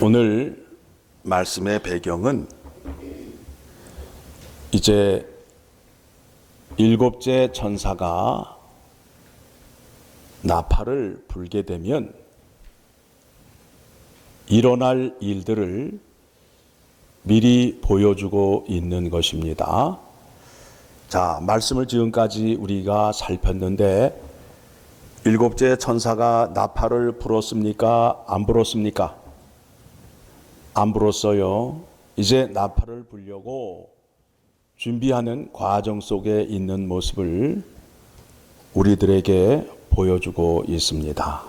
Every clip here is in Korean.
오늘 말씀의 배경은 이제 일곱째 천사가 나팔을 불게 되면 일어날 일들을 미리 보여주고 있는 것입니다. 자, 말씀을 지금까지 우리가 살폈는데 일곱째 천사가 나팔을 불었습니까? 안 불었습니까? 안 불었어요. 이제 나팔을 불려고 준비하는 과정 속에 있는 모습을 우리들에게 보여주고 있습니다.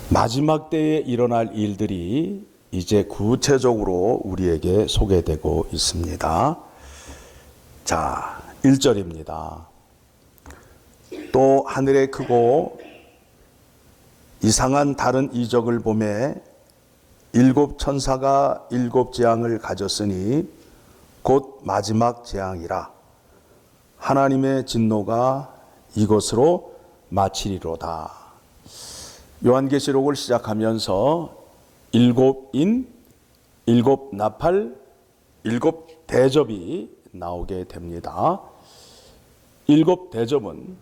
마지막 때에 일어날 일들이 이제 구체적으로 우리에게 소개되고 있습니다. 자, 1절입니다. 또 하늘에 크고 이상한 다른 이적을 보매 일곱 천사가 일곱 재앙을 가졌으니 곧 마지막 재앙이라 하나님의 진노가 이것으로 마치리로다. 요한계시록을 시작하면서 일곱 인, 일곱 나팔, 일곱 대접이 나오게 됩니다. 일곱 대접은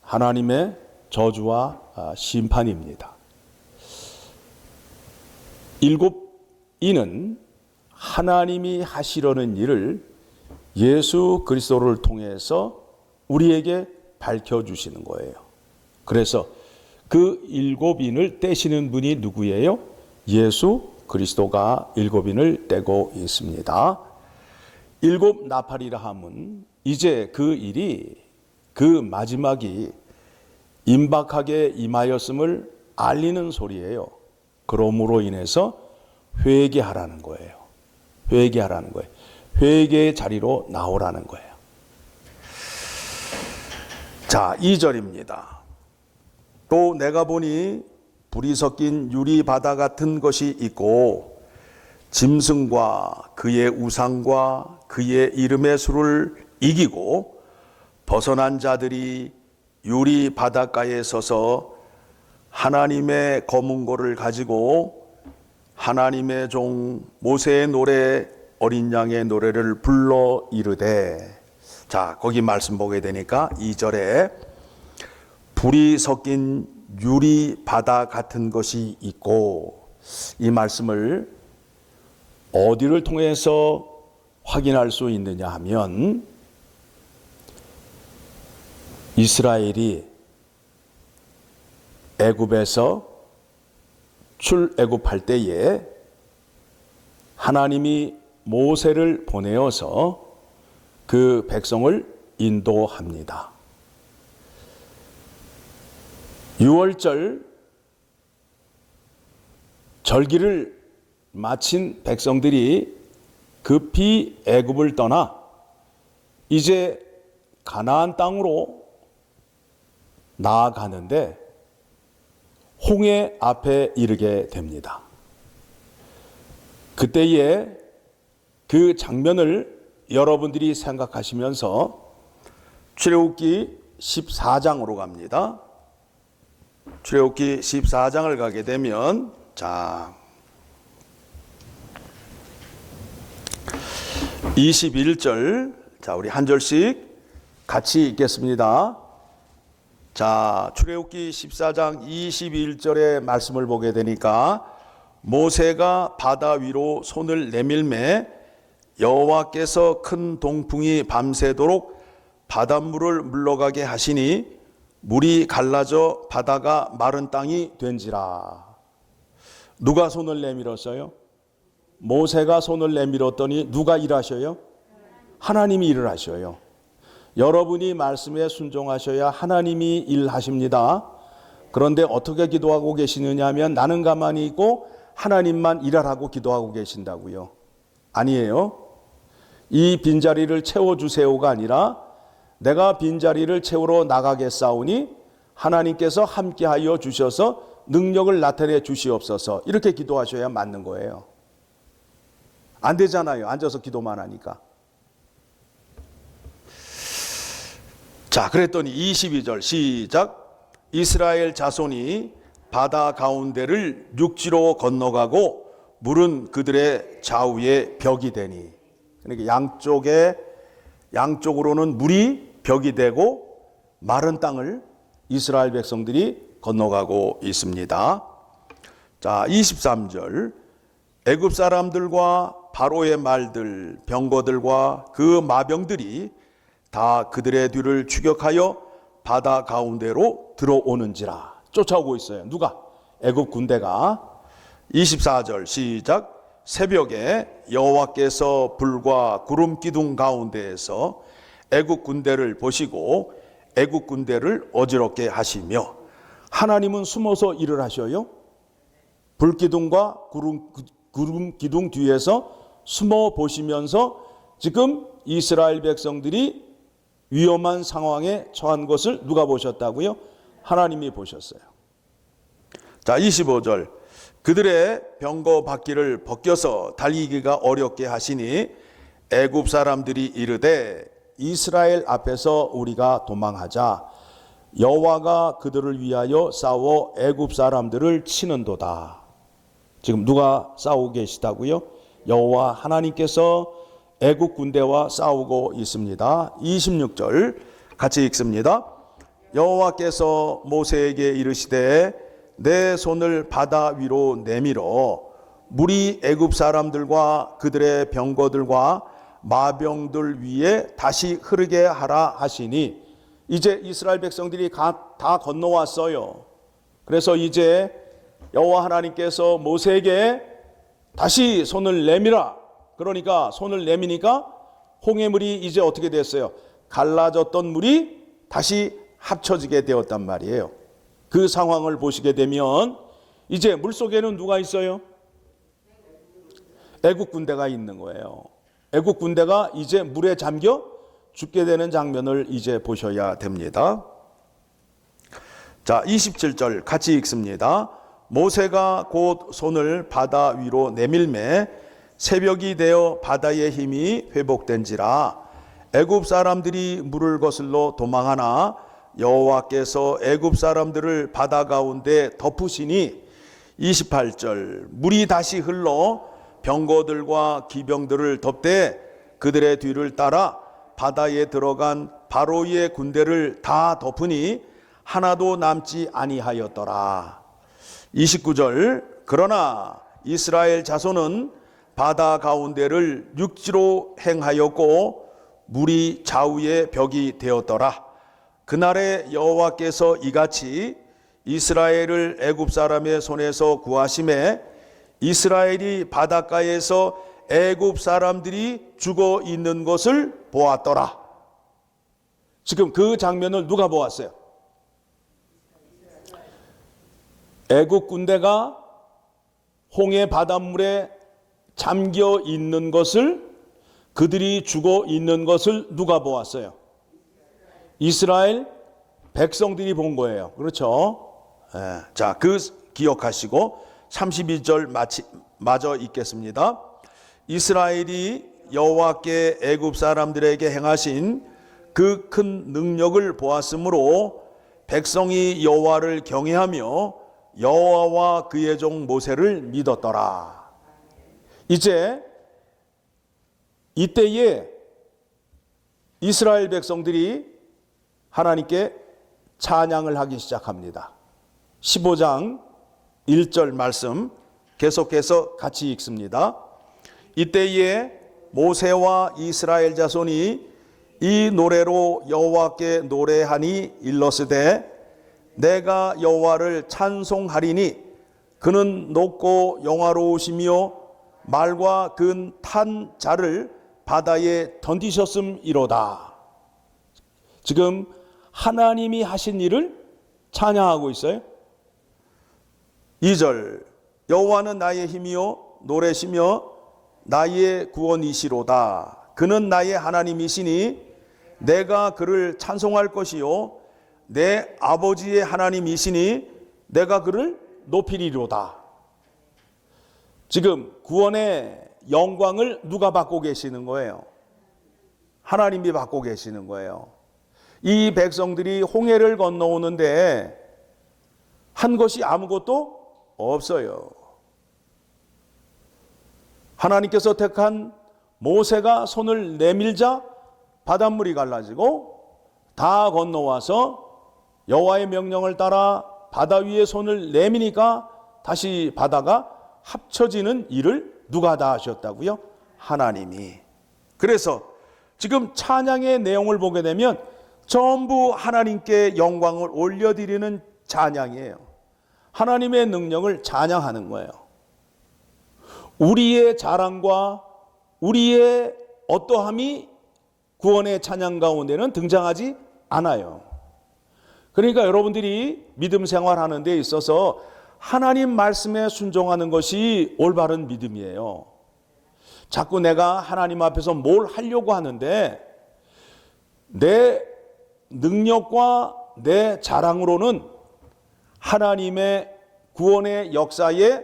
하나님의 저주와 심판입니다. 일곱 인은 하나님이 하시려는 일을 예수 그리스도를 통해서 우리에게 밝혀주시는 거예요. 그래서 그 일곱 인을 떼시는 분이 누구예요? 예수 그리스도가 일곱 인을 떼고 있습니다. 일곱 나팔이라 함은 이제 그 일이, 그 마지막이 임박하게 임하였음을 알리는 소리예요. 그러므로 인해서 회개하라는 거예요. 회개하라는 거예요. 회개의 자리로 나오라는 거예요. 자, 2절입니다. 또 내가 보니 불이 섞인 유리 바다 같은 것이 있고 짐승과 그의 우상과 그의 이름의 수를 이기고 벗어난 자들이 유리 바닷가에 서서 하나님의 검은고를 가지고 하나님의 종 모세의 노래 어린 양의 노래를 불러 이르되. 자, 거기 말씀 보게 되니까 2절에 불이 섞인 유리 바다 같은 것이 있고, 이 말씀을 어디를 통해서 확인할 수 있느냐 하면 이스라엘이 애굽에서 출애굽할 때에 하나님이 모세를 보내어서 그 백성을 인도합니다. 6월절 절기를 마친 백성들이 급히 애굽을 떠나 이제 가나안 땅으로 나아가는데 홍해 앞에 이르게 됩니다. 그때에 그 장면을 여러분들이 생각하시면서 출애굽기 14장으로 갑니다. 출애굽기 14장을 가게 되면, 자, 21절, 자, 우리 한 절씩 같이 읽겠습니다. 자, 출애굽기 14장 21절의 말씀을 보게 되니까 모세가 바다 위로 손을 내밀매 여호와께서 큰 동풍이 밤새도록 바닷물을 물러가게 하시니 물이 갈라져 바다가 마른 땅이 된지라. 누가 손을 내밀었어요? 모세가 손을 내밀었더니 누가 일하셔요? 하나님이 일을 하셔요. 여러분이 말씀에 순종하셔야 하나님이 일하십니다. 그런데 어떻게 기도하고 계시느냐 하면 나는 가만히 있고 하나님만 일하라고 기도하고 계신다고요. 아니에요. 이 빈자리를 채워주세요가 아니라 내가 빈자리를 채우러 나가겠사오니 하나님께서 함께하여 주셔서 능력을 나타내 주시옵소서. 이렇게 기도하셔야 맞는 거예요. 안 되잖아요. 앉아서 기도만 하니까. 자, 그랬더니 22절 시작. 이스라엘 자손이 바다 가운데를 육지로 건너가고 물은 그들의 좌우에 벽이 되니. 그러니까 양쪽으로는 물이 벽이 되고 마른 땅을 이스라엘 백성들이 건너가고 있습니다. 자, 23절. 애굽 사람들과 바로의 말들, 병거들과 그 마병들이 다 그들의 뒤를 추격하여 바다 가운데로 들어오는지라. 쫓아오고 있어요. 누가? 애굽 군대가. 24절 시작. 새벽에 여호와께서 불과 구름 기둥 가운데에서 애굽 군대를 보시고 애굽 군대를 어지럽게 하시며. 하나님은 숨어서 일을 하셔요. 불기둥과 구름 기둥 뒤에서 숨어 보시면서 지금 이스라엘 백성들이 위험한 상황에 처한 것을 누가 보셨다고요? 하나님이 보셨어요. 자, 25절. 그들의 병거 바퀴를 벗겨서 달리기가 어렵게 하시니 애굽 사람들이 이르되 이스라엘 앞에서 우리가 도망하자. 여호와가 그들을 위하여 싸워 애굽 사람들을 치는도다. 지금 누가 싸우고 계시다고요? 여호와 하나님께서 애굽 군대와 싸우고 있습니다. 26절 같이 읽습니다. 여호와께서 모세에게 이르시되 내 손을 바다 위로 내밀어 물이 애굽 사람들과 그들의 병거들과 마병들 위에 다시 흐르게 하라 하시니. 이제 이스라엘 백성들이 다 건너왔어요. 그래서 이제 여호와 하나님께서 모세에게 다시 손을 내밀어. 그러니까 손을 내미니까 홍해물이 이제 어떻게 됐어요? 갈라졌던 물이 다시 합쳐지게 되었단 말이에요. 그 상황을 보시게 되면 이제 물속에는 누가 있어요? 애국 군대가 있는 거예요. 애국 군대가 이제 물에 잠겨 죽게 되는 장면을 이제 보셔야 됩니다. 자, 27절 같이 읽습니다. 모세가 곧 손을 바다 위로 내밀매 새벽이 되어 바다의 힘이 회복된지라. 애굽 사람들이 물을 거슬러 도망하나 여호와께서 애굽 사람들을 바다 가운데 덮으시니. 28절 물이 다시 흘러 병거들과 기병들을 덮되 그들의 뒤를 따라 바다에 들어간 바로의 군대를 다 덮으니 하나도 남지 아니하였더라. 29절 그러나 이스라엘 자손은 바다 가운데를 육지로 행하였고 물이 좌우의 벽이 되었더라. 그날에 여호와께서 이같이 이스라엘을 애굽 사람의 손에서 구하심에 이스라엘이 바닷가에서 애굽 사람들이 죽어 있는 것을 보았더라. 지금 그 장면을 누가 보았어요? 애굽 군대가 홍해 바닷물에 잠겨 있는 것을, 그들이 죽어 있는 것을 누가 보았어요? 이스라엘 백성들이 본 거예요. 그렇죠? 자, 그 기억하시고 32절 마저 읽겠습니다. 이스라엘이 여호와께 애굽 사람들에게 행하신 그 큰 능력을 보았으므로 백성이 여호와를 경외하며 여호와와 그의 종 모세를 믿었더라. 이제 이때에 이스라엘 백성들이 하나님께 찬양을 하기 시작합니다. 15장 1절 말씀 계속해서 같이 읽습니다. 이때에 모세와 이스라엘 자손이 이 노래로 여호와께 노래하니 일러스되 내가 여호와를 찬송하리니 그는 높고 영화로우시며 말과 근 탄 자를 바다에 던지셨음이로다. 지금 하나님이 하신 일을 찬양하고 있어요. 2절 여호와는 나의 힘이요 노래시며 나의 구원이시로다. 그는 나의 하나님이시니 내가 그를 찬송할 것이요 내 아버지의 하나님이시니 내가 그를 높이리로다. 지금 구원의 영광을 누가 받고 계시는 거예요? 하나님이 받고 계시는 거예요. 이 백성들이 홍해를 건너오는데 한 것이 아무것도 없어요. 하나님께서 택한 모세가 손을 내밀자 바닷물이 갈라지고 다 건너와서 여호와의 명령을 따라 바다 위에 손을 내미니까 다시 바다가 합쳐지는 일을 누가 다 하셨다고요? 하나님이. 그래서 지금 찬양의 내용을 보게 되면 전부 하나님께 영광을 올려드리는 찬양이에요. 하나님의 능력을 찬양하는 거예요. 우리의 자랑과 우리의 어떠함이 구원의 찬양 가운데는 등장하지 않아요. 그러니까 여러분들이 믿음 생활하는 데 있어서 하나님 말씀에 순종하는 것이 올바른 믿음이에요. 자꾸 내가 하나님 앞에서 뭘 하려고 하는데 내 능력과 내 자랑으로는 하나님의 구원의 역사에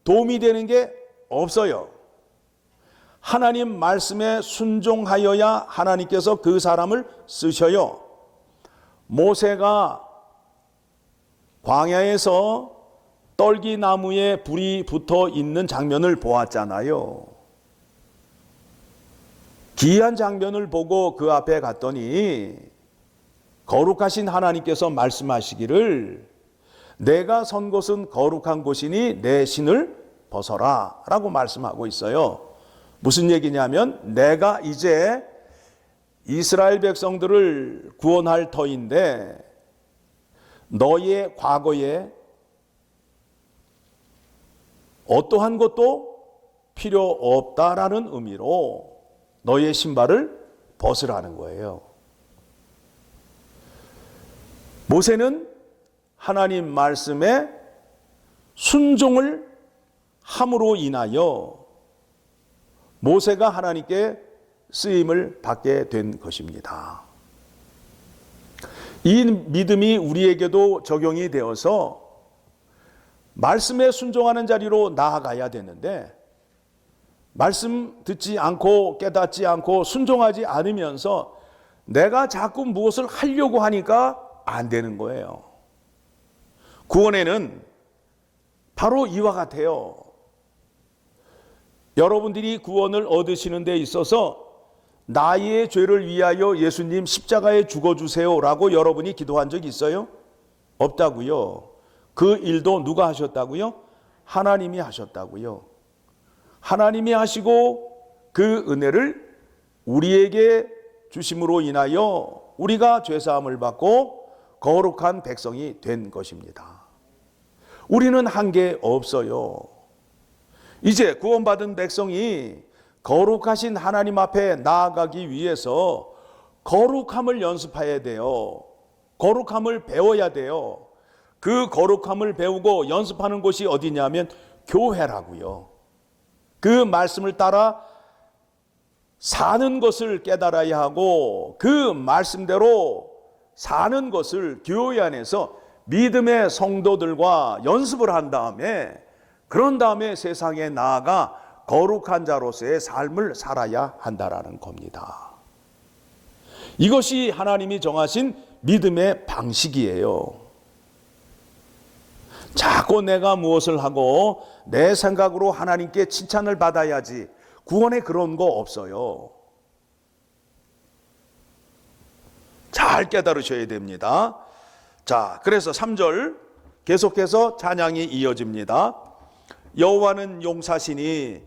도움이 되는 게 없어요. 하나님 말씀에 순종하여야 하나님께서 그 사람을 쓰셔요. 모세가 광야에서 떨기나무에 불이 붙어 있는 장면을 보았잖아요. 기이한 장면을 보고 그 앞에 갔더니 거룩하신 하나님께서 말씀하시기를 내가 선 곳은 거룩한 곳이니 내 신을 벗어라 라고 말씀하고 있어요. 무슨 얘기냐면 내가 이제 이스라엘 백성들을 구원할 터인데 너의 과거에 어떠한 것도 필요 없다라는 의미로 너의 신발을 벗으라는 거예요. 모세는 하나님 말씀에 순종을 함으로 인하여 모세가 하나님께 쓰임을 받게 된 것입니다. 이 믿음이 우리에게도 적용이 되어서 말씀에 순종하는 자리로 나아가야 되는데 말씀 듣지 않고 깨닫지 않고 순종하지 않으면서 내가 자꾸 무엇을 하려고 하니까 안 되는 거예요. 구원에는 바로 이와 같아요. 여러분들이 구원을 얻으시는 데 있어서 나의 죄를 위하여 예수님 십자가에 죽어주세요 라고 여러분이 기도한 적 있어요? 없다고요. 그 일도 누가 하셨다고요? 하나님이 하셨다고요. 하나님이 하시고 그 은혜를 우리에게 주심으로 인하여 우리가 죄사함을 받고 거룩한 백성이 된 것입니다. 우리는 한 게 없어요. 이제 구원받은 백성이 거룩하신 하나님 앞에 나아가기 위해서 거룩함을 연습해야 돼요. 거룩함을 배워야 돼요. 그 거룩함을 배우고 연습하는 곳이 어디냐면 교회라고요. 그 말씀을 따라 사는 것을 깨달아야 하고 그 말씀대로 사는 것을 교회 안에서 믿음의 성도들과 연습을 한 다음에 그런 다음에 세상에 나아가 거룩한 자로서의 삶을 살아야 한다라는 겁니다. 이것이 하나님이 정하신 믿음의 방식이에요. 자꾸 내가 무엇을 하고 내 생각으로 하나님께 칭찬을 받아야지 구원에 그런 거 없어요. 잘 깨달으셔야 됩니다. 자, 그래서 3절 계속해서 찬양이 이어집니다. 여호와는 용사시니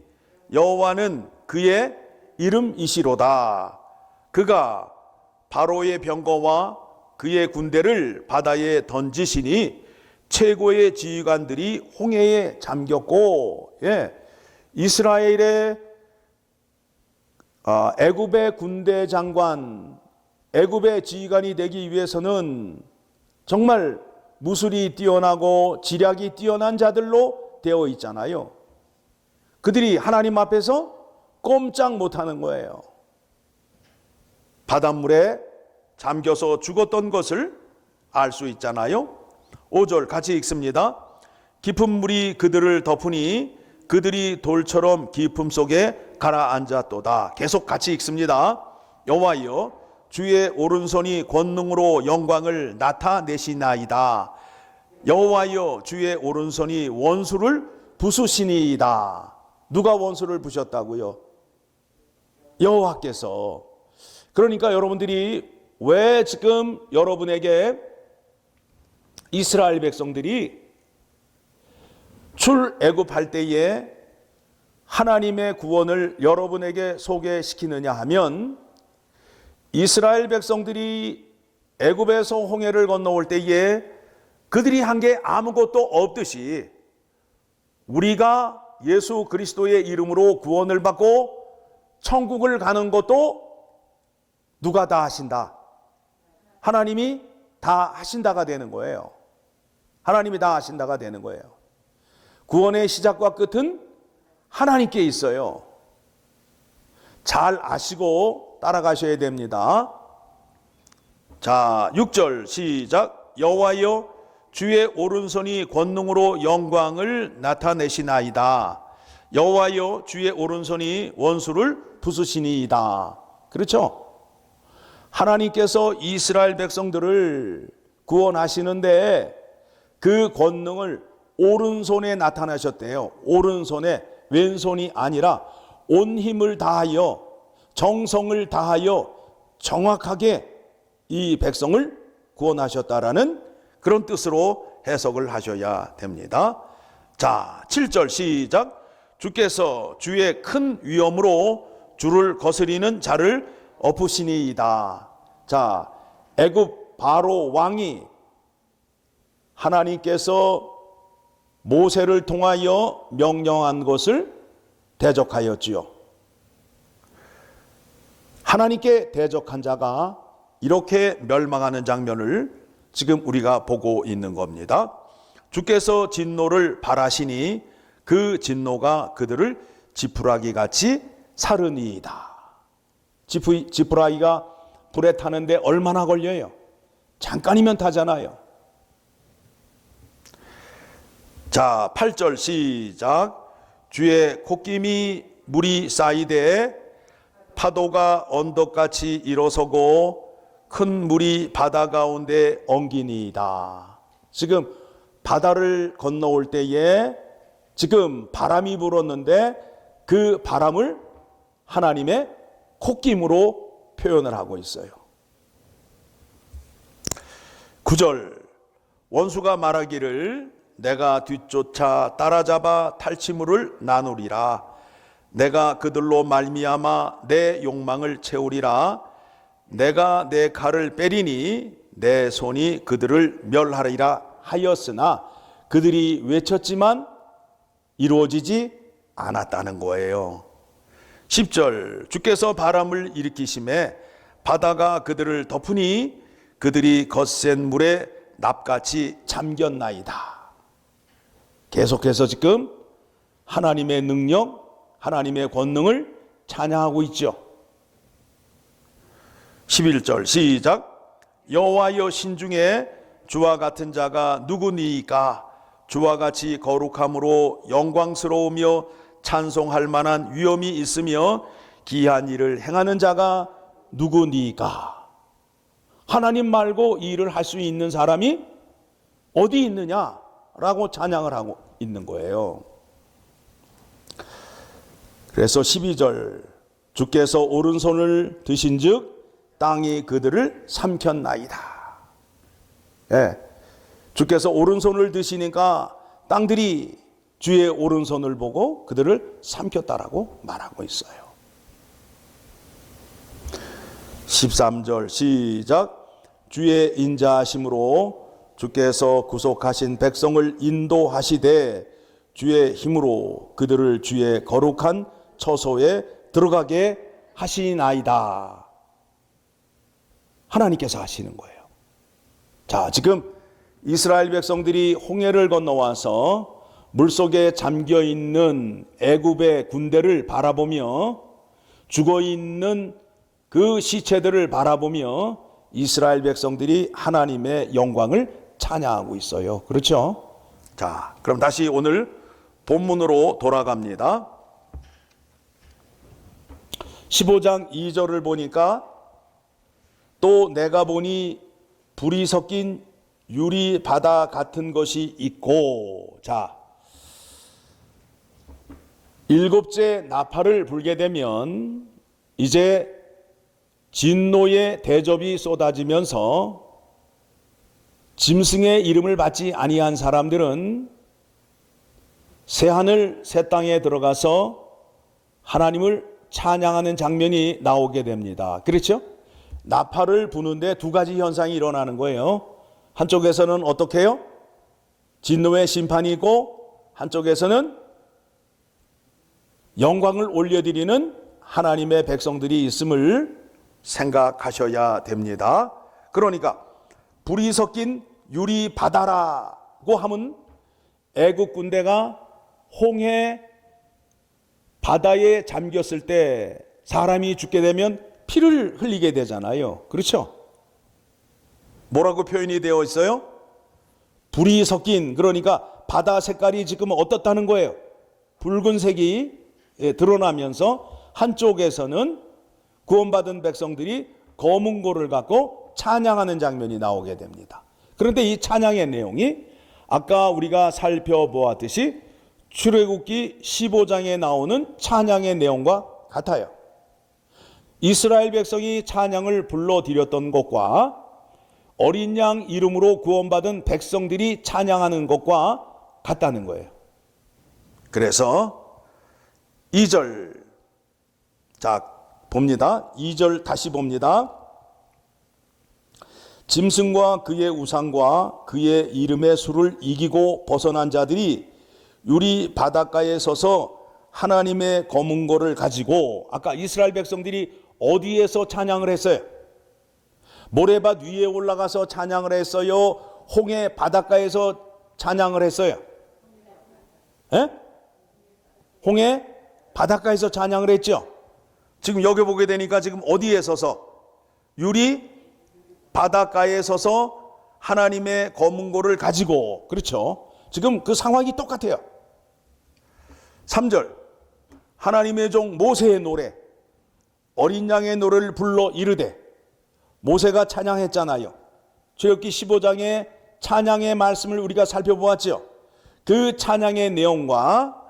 여호와는 그의 이름이시로다. 그가 바로의 병거와 그의 군대를 바다에 던지시니 최고의 지휘관들이 홍해에 잠겼고, 이스라엘의 애굽의 군대 장관, 애굽의 지휘관이 되기 위해서는 정말 무술이 뛰어나고 지략이 뛰어난 자들로 되어 있잖아요. 그들이 하나님 앞에서 꼼짝 못하는 거예요. 바닷물에 잠겨서 죽었던 것을 알 수 있잖아요. 5절 같이 읽습니다. 깊은 물이 그들을 덮으니 그들이 돌처럼 깊음 속에 가라앉았도다. 계속 같이 읽습니다. 여호와여 주의 오른손이 권능으로 영광을 나타내시나이다. 여호와여 주의 오른손이 원수를 부수시니이다. 누가 원수를 부셨다고요? 여호와께서. 그러니까 여러분들이 왜 지금 여러분에게 이스라엘 백성들이 출애굽할 때에 하나님의 구원을 여러분에게 소개시키느냐 하면, 이스라엘 백성들이 애굽에서 홍해를 건너올 때에 그들이 한 게 아무것도 없듯이 우리가 예수 그리스도의 이름으로 구원을 받고 천국을 가는 것도 누가 다 하신다? 하나님이 다 하신다가 되는 거예요. 하나님이 다 하신다가 되는 거예요. 구원의 시작과 끝은 하나님께 있어요. 잘 아시고 따라가셔야 됩니다. 자, 6절 시작. 여호와여 주의 오른손이 권능으로 영광을 나타내시나이다. 여호와여 주의 오른손이 원수를 부수시니이다. 그렇죠? 하나님께서 이스라엘 백성들을 구원하시는데 그 권능을 오른손에 나타나셨대요. 오른손에, 왼손이 아니라 온 힘을 다하여 정성을 다하여 정확하게 이 백성을 구원하셨다라는 그런 뜻으로 해석을 하셔야 됩니다. 자, 7절 시작. 주께서 주의 큰 위엄으로 주를 거스리는 자를 엎으시니이다. 자, 애굽 바로 왕이 하나님께서 모세를 통하여 명령한 것을 대적하였지요. 하나님께 대적한 자가 이렇게 멸망하는 장면을 지금 우리가 보고 있는 겁니다. 주께서 진노를 발하시니 그 진노가 그들을 지푸라기 같이 사르니이다. 지푸라기가 불에 타는데 얼마나 걸려요? 잠깐이면 타잖아요. 자, 8절 시작. 주의 콧김이 물이 쌓이되 파도가 언덕같이 일어서고 큰 물이 바다 가운데 엉기니이다. 지금 바다를 건너올 때에 지금 바람이 불었는데 그 바람을 하나님의 콧김으로 표현을 하고 있어요. 9절. 원수가 말하기를 내가 뒤쫓아 따라잡아 탈취물을 나누리라. 내가 그들로 말미암아 내 욕망을 채우리라. 내가 내 칼을 빼리니 내 손이 그들을 멸하리라 하였으나 그들이 외쳤지만 이루어지지 않았다는 거예요. 10절. 주께서 바람을 일으키심에 바다가 그들을 덮으니 그들이 거센 물에 납같이 잠겼나이다. 계속해서 지금 하나님의 능력, 하나님의 권능을 찬양하고 있죠. 11절 시작. 여호와여 신중에 주와 같은 자가 누구니이까? 주와 같이 거룩함으로 영광스러우며 찬송할 만한 위엄이 있으며 기이한 일을 행하는 자가 누구니이까? 하나님 말고 이 일을 할 수 있는 사람이 어디 있느냐라고 찬양을 하고 있는 거예요. 그래서 12절. 주께서 오른손을 드신즉 땅이 그들을 삼켰나이다. 예, 주께서 오른손을 드시니까 땅들이 주의 오른손을 보고 그들을 삼켰다라고 말하고 있어요. 13절 시작. 주의 인자하심으로 주께서 구속하신 백성을 인도하시되 주의 힘으로 그들을 주의 거룩한 처소에 들어가게 하시나이다. 하나님께서 하시는 거예요. 자, 지금 이스라엘 백성들이 홍해를 건너와서 물속에 잠겨있는 애굽의 군대를 바라보며 죽어있는 그 시체들을 바라보며 이스라엘 백성들이 하나님의 영광을 찬양하고 있어요. 그렇죠? 자, 그럼 다시 오늘 본문으로 돌아갑니다. 15장 2절을 보니까 또 내가 보니 불이 섞인 유리 바다 같은 것이 있고, 자, 일곱째 나팔을 불게 되면 이제 진노의 대접이 쏟아지면서 짐승의 이름을 받지 아니한 사람들은 새하늘 새 땅에 들어가서 하나님을 찬양하는 장면이 나오게 됩니다. 그렇죠? 나팔을 부는데 두 가지 현상이 일어나는 거예요. 한쪽에서는 어떻게 해요? 진노의 심판이 있고, 한쪽에서는 영광을 올려드리는 하나님의 백성들이 있음을 생각하셔야 됩니다. 그러니까 불이 섞인 유리 바다라고 하면 애국 군대가 홍해 바다에 잠겼을 때 사람이 죽게 되면 피를 흘리게 되잖아요. 그렇죠? 뭐라고 표현이 되어 있어요? 불이 섞인, 그러니까 바다 색깔이 지금 어떻다는 거예요? 붉은색이 드러나면서 한쪽에서는 구원받은 백성들이 검은 고를 갖고 찬양하는 장면이 나오게 됩니다. 그런데 이 찬양의 내용이 아까 우리가 살펴보았듯이 출애굽기 15장에 나오는 찬양의 내용과 같아요. 이스라엘 백성이 찬양을 불러드렸던 것과 어린 양 이름으로 구원받은 백성들이 찬양하는 것과 같다는 거예요. 그래서 2절, 자 봅니다. 2절 다시 봅니다. 짐승과 그의 우상과 그의 이름의 수를 이기고 벗어난 자들이 유리 바닷가에 서서 하나님의 검은 고를 가지고, 아까 이스라엘 백성들이 어디에서 찬양을 했어요? 모레밭 위에 올라가서 찬양을 했어요? 홍해 바닷가에서 찬양을 했어요? 에? 홍해 바닷가에서 찬양을 했죠? 지금 여기 보게 되니까 지금 어디에 서서? 유리 바닷가에 서서 하나님의 검은 고를 가지고, 그렇죠? 지금 그 상황이 똑같아요. 3절, 하나님의 종 모세의 노래, 어린 양의 노래를 불러 이르되, 모세가 찬양했잖아요. 출애굽기 15장의 찬양의 말씀을 우리가 살펴보았죠. 그 찬양의 내용과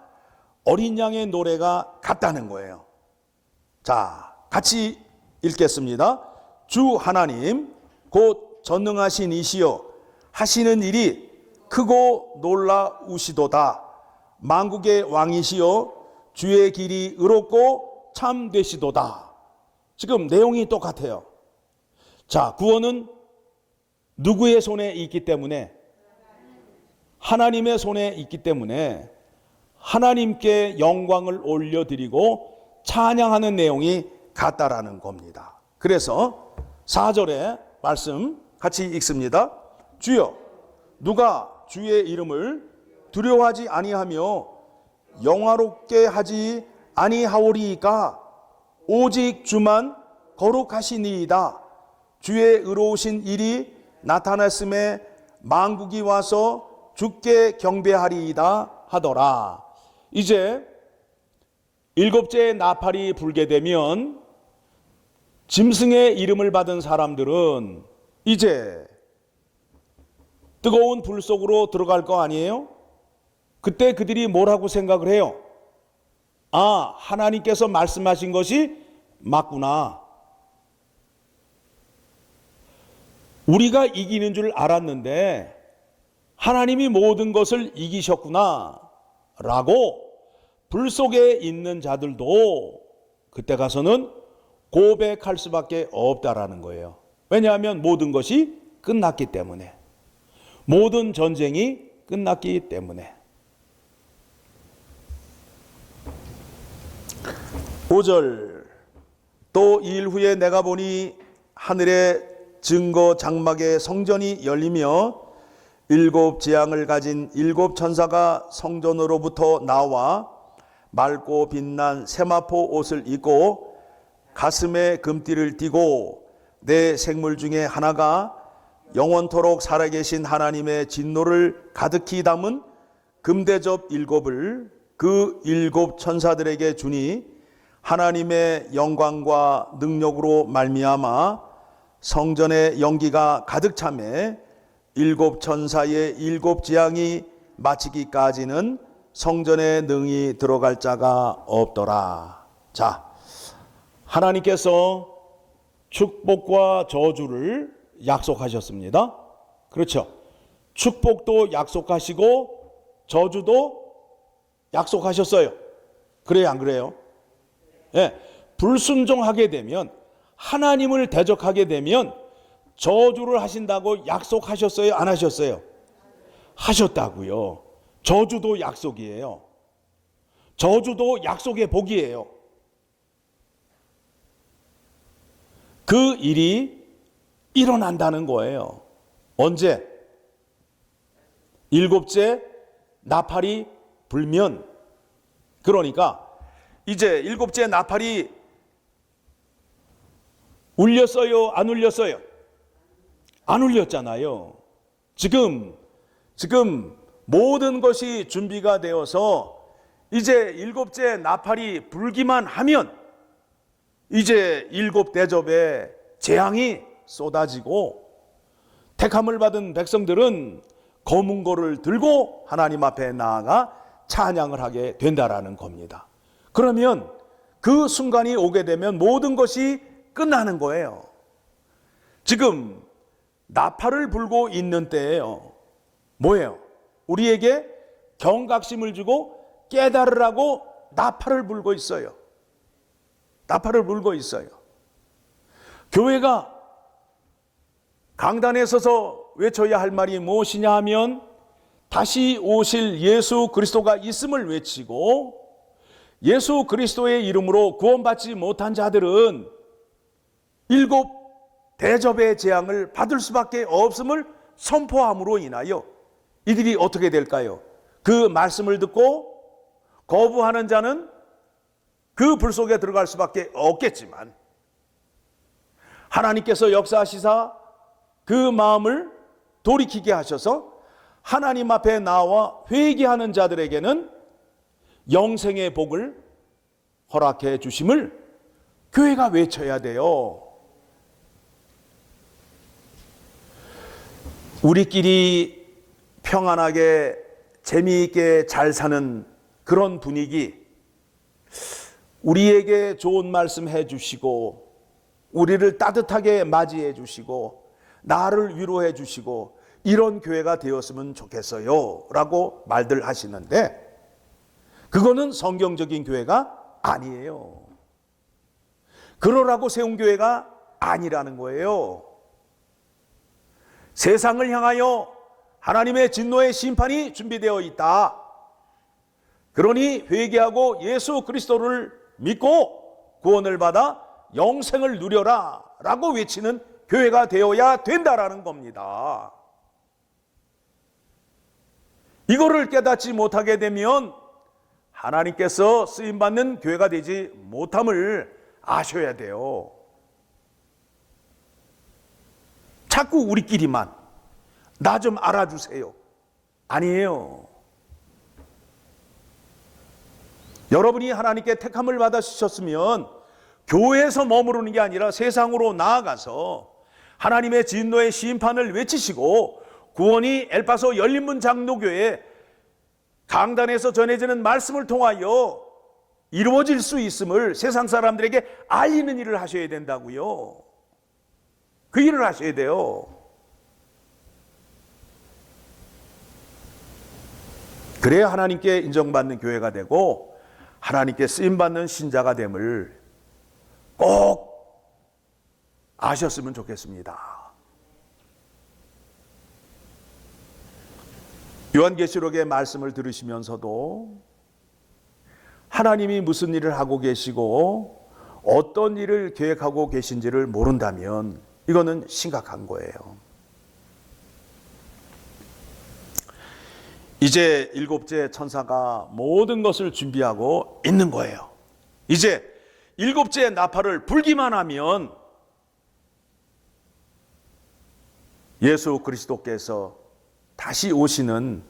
어린 양의 노래가 같다는 거예요. 자, 같이 읽겠습니다. 주 하나님 곧 전능하신 이시여 하시는 일이 크고 놀라우시도다. 만국의 왕이시여 주의 길이 의롭고 참되시도다. 지금 내용이 똑같아요. 자, 구원은 누구의 손에 있기 때문에? 하나님의 손에 있기 때문에 하나님께 영광을 올려드리고 찬양하는 내용이 같다라는 겁니다. 그래서 4절의 말씀 같이 읽습니다. 주여, 누가 주의 이름을 두려워하지 아니하며 영화롭게 하지 아니하오리이까? 오직 주만 거룩하시니이다. 주의 의로우신 일이 나타났음에 만국이 와서 주께 경배하리이다 하더라. 이제 일곱째 나팔이 불게 되면 짐승의 이름을 받은 사람들은 이제 뜨거운 불 속으로 들어갈 거 아니에요? 그때 그들이 뭐라고 생각을 해요? 아, 하나님께서 말씀하신 것이 맞구나. 우리가 이기는 줄 알았는데 하나님이 모든 것을 이기셨구나 라고 불 속에 있는 자들도 그때 가서는 고백할 수밖에 없다라는 거예요. 왜냐하면 모든 것이 끝났기 때문에, 모든 전쟁이 끝났기 때문에. 5절, 또 2일 후에 내가 보니 하늘의 증거 장막의 성전이 열리며 7 재앙을 가진 7 천사가 성전으로부터 나와 맑고 빛난 세마포 옷을 입고 가슴에 금띠를 띠고 내 생물 중에 하나가 영원토록 살아계신 하나님의 진노를 가득히 담은 금대접 7을 그 7 천사들에게 주니 하나님의 영광과 능력으로 말미암아 성전의 연기가 가득 차매 일곱 천사의 일곱 재앙이 마치기까지는 성전에 능히 들어갈 자가 없더라. 자, 하나님께서 축복과 저주를 약속하셨습니다. 그렇죠. 축복도 약속하시고 저주도 약속하셨어요. 그래요, 안 그래요? 예, 불순종하게 되면, 하나님을 대적하게 되면 저주를 하신다고 약속하셨어요, 안 하셨어요? 하셨다고요. 저주도 약속이에요. 저주도 약속의 복이에요. 그 일이 일어난다는 거예요. 언제? 일곱째 나팔이 불면. 그러니까 이제 일곱째 나팔이 울렸어요, 안 울렸어요? 안 울렸잖아요. 지금 모든 것이 준비가 되어서 이제 일곱째 나팔이 불기만 하면 이제 일곱 대접의 재앙이 쏟아지고 택함을 받은 백성들은 검은 고를 들고 하나님 앞에 나아가 찬양을 하게 된다라는 겁니다. 그러면 그 순간이 오게 되면 모든 것이 끝나는 거예요. 지금 나팔을 불고 있는 때예요. 뭐예요? 우리에게 경각심을 주고 깨달으라고 나팔을 불고 있어요. 나팔을 불고 있어요. 교회가 강단에 서서 외쳐야 할 말이 무엇이냐 하면 다시 오실 예수 그리스도가 있음을 외치고, 예수 그리스도의 이름으로 구원받지 못한 자들은 일곱 대접의 재앙을 받을 수밖에 없음을 선포함으로 인하여 이들이 어떻게 될까요? 그 말씀을 듣고 거부하는 자는 그 불 속에 들어갈 수밖에 없겠지만, 하나님께서 역사하시사 그 마음을 돌이키게 하셔서 하나님 앞에 나와 회개하는 자들에게는 영생의 복을 허락해 주심을 교회가 외쳐야 돼요. 우리끼리 평안하게 재미있게 잘 사는 그런 분위기, 우리에게 좋은 말씀 해주시고 우리를 따뜻하게 맞이해 주시고 나를 위로해 주시고 이런 교회가 되었으면 좋겠어요 라고 말들 하시는데, 그거는 성경적인 교회가 아니에요. 그러라고 세운 교회가 아니라는 거예요. 세상을 향하여 하나님의 진노의 심판이 준비되어 있다. 그러니 회개하고 예수 그리스도를 믿고 구원을 받아 영생을 누려라 라고 외치는 교회가 되어야 된다라는 겁니다. 이거를 깨닫지 못하게 되면 하나님께서 쓰임받는 교회가 되지 못함을 아셔야 돼요. 자꾸 우리끼리만 나 좀 알아주세요. 아니에요. 여러분이 하나님께 택함을 받으셨으면 교회에서 머무르는 게 아니라 세상으로 나아가서 하나님의 진노의 심판을 외치시고 구원이 엘파소 열린문 장로교회 강단에서 전해지는 말씀을 통하여 이루어질 수 있음을 세상 사람들에게 알리는 일을 하셔야 된다고요. 그 일을 하셔야 돼요. 그래야 하나님께 인정받는 교회가 되고 하나님께 쓰임받는 신자가 됨을 꼭 아셨으면 좋겠습니다. 요한계시록의 말씀을 들으시면서도 하나님이 무슨 일을 하고 계시고 어떤 일을 계획하고 계신지를 모른다면 이거는 심각한 거예요. 이제 일곱째 천사가 모든 것을 준비하고 있는 거예요. 이제 일곱째 나팔을 불기만 하면 예수 그리스도께서 다시 오시는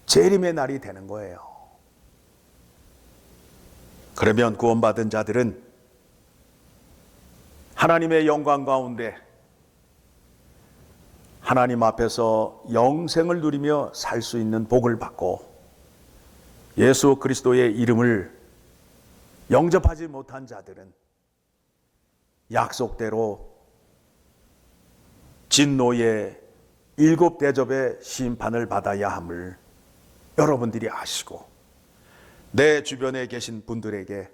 재림의 날이 되는 거예요. 그러면 구원받은 자들은 하나님의 영광 가운데 하나님 앞에서 영생을 누리며 살 수 있는 복을 받고 예수 그리스도의 이름을 영접하지 못한 자들은 약속대로 진노의 7대접의 심판을 받아야 함을 여러분들이 아시고 내 주변에 계신 분들에게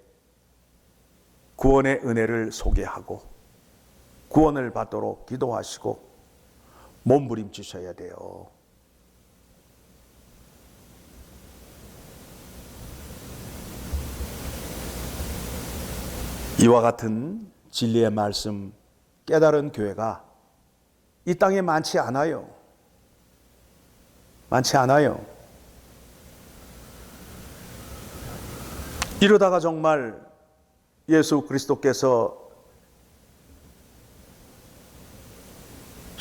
구원의 은혜를 소개하고 구원을 받도록 기도하시고 몸부림치셔야 돼요. 이와 같은 진리의 말씀 깨달은 교회가 이 땅에 많지 않아요. 많지 않아요. 이러다가 정말 예수 그리스도께서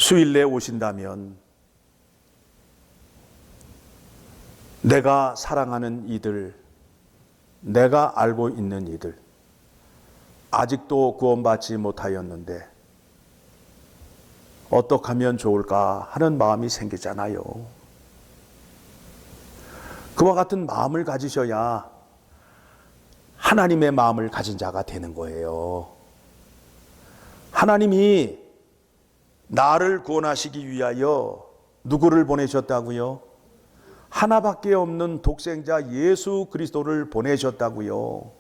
수일 내에 오신다면 내가 사랑하는 이들, 내가 알고 있는 이들, 아직도 구원받지 못하였는데 어떻게 하면 좋을까 하는 마음이 생기잖아요. 그와 같은 마음을 가지셔야 하나님의 마음을 가진 자가 되는 거예요. 하나님이 나를 구원하시기 위하여 누구를 보내셨다고요? 하나밖에 없는 독생자 예수 그리스도를 보내셨다고요.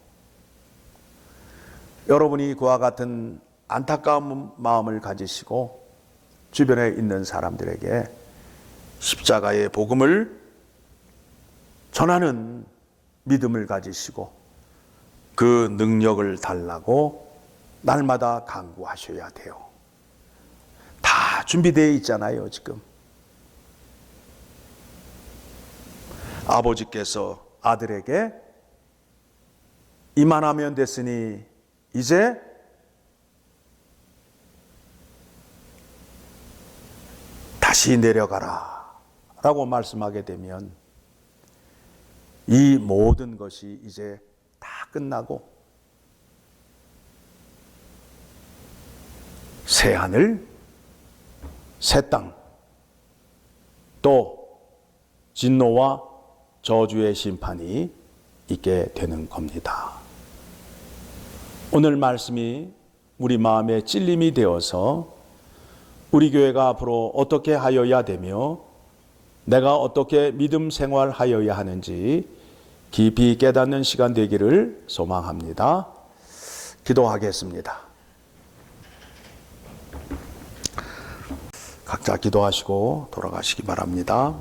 여러분이 그와 같은 안타까운 마음을 가지시고 주변에 있는 사람들에게 십자가의 복음을 전하는 믿음을 가지시고 그 능력을 달라고 날마다 간구하셔야 돼요. 다 준비되어 있잖아요, 지금. 아버지께서 아들에게 이만하면 됐으니 이제 다시 내려가라 라고 말씀하게 되면 이 모든 것이 이제 다 끝나고 새 하늘, 새 땅, 또 진노와 저주의 심판이 있게 되는 겁니다. 오늘 말씀이 우리 마음에 찔림이 되어서 우리 교회가 앞으로 어떻게 하여야 되며 내가 어떻게 믿음 생활하여야 하는지 깊이 깨닫는 시간 되기를 소망합니다. 기도하겠습니다. 각자 기도하시고 돌아가시기 바랍니다.